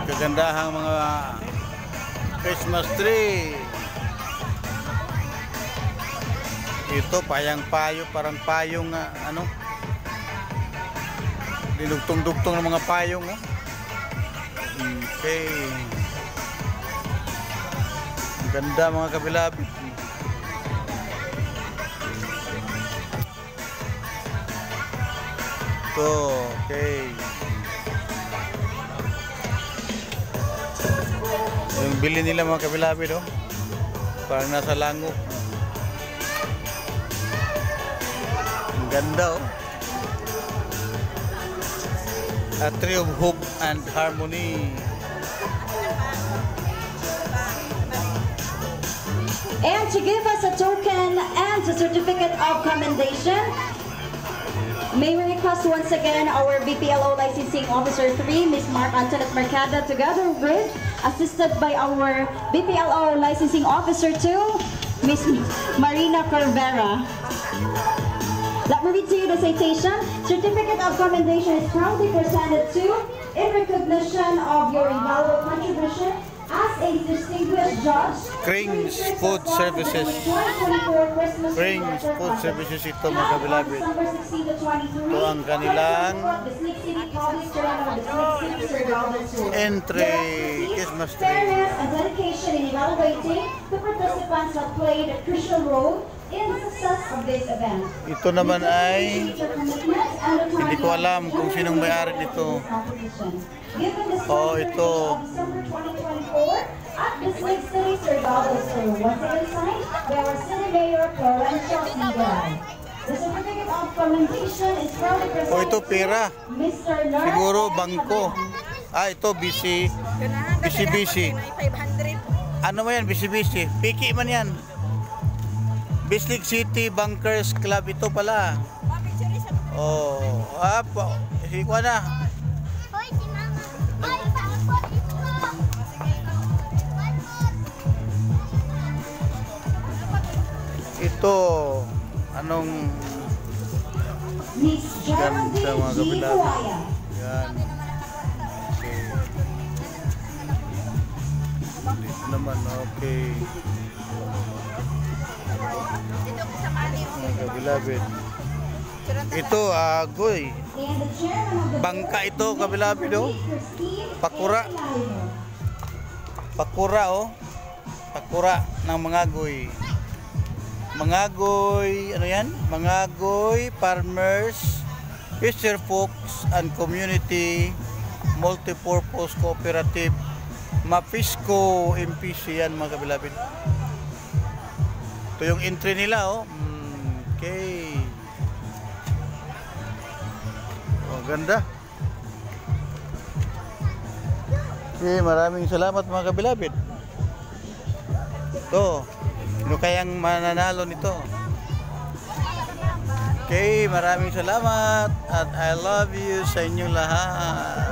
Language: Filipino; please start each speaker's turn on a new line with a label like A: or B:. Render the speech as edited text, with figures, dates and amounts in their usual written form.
A: Kagandahang mga Christmas tree. Ito payang-payo, parang payong ano, dinugtong-dugtong ng mga payong. Okay, ang ganda mga kabilabid. Ito, okay, yung bili nila mga kabilabid, oh, parang nasa langok. Ang ganda, oh. A tree of hope and harmony.
B: And to give us a token and a certificate of commendation, may we request once again our BPLO Licensing Officer 3, Ms. Mark Antoinette Mercada, together with, assisted by our BPLO Licensing Officer 2, Ms. Marina Corvera. Let me read to you the citation. Certificate of commendation is proudly presented to, in recognition of your invaluable contribution as a distinguished judge.
A: Krings Food Services. Krings Food Services ito mga kabilabid. Ito ang kanilang entry Christmas tree.
B: Fairness and dedication in evaluating the participants have played a crucial role in the success of this event.
A: Ito naman ay hindi ko alam kung sinong may-ari nito. Oh, ito.
B: At this Lake City Survival School, once again signed by our City Mayor Florencio Sigay. The certificate of commendation is proudly presented
A: Oh, ito pera.
B: Mr. Lawrence
A: Siguro bangko. Ito BC. Ano mo yan, BC? Piki man yan. Bislig City Bankers Club ito pala. Oh, hikwa na. Ito, anong ganda mga kabilabid. Yan. Okay. Dito naman, okay. Mga kabilabid. Ito, agoy. Bangka ito, kabilabid, oh. Pakura. Pakura, oh. Pakura ng Mangagoy. Mangagoy, ano yan? Mangagoy Farmers, Fisher Folks and Community Multipurpose Cooperative, Mapisco MPC yan mga kabilabid. Ito yung entry nila, oh. Okay. Oh, ganda. Okay, maraming salamat mga kabilabid. Ito. Sino kayang mananalo nito? Okay, maraming salamat at I love you sa inyong lahat.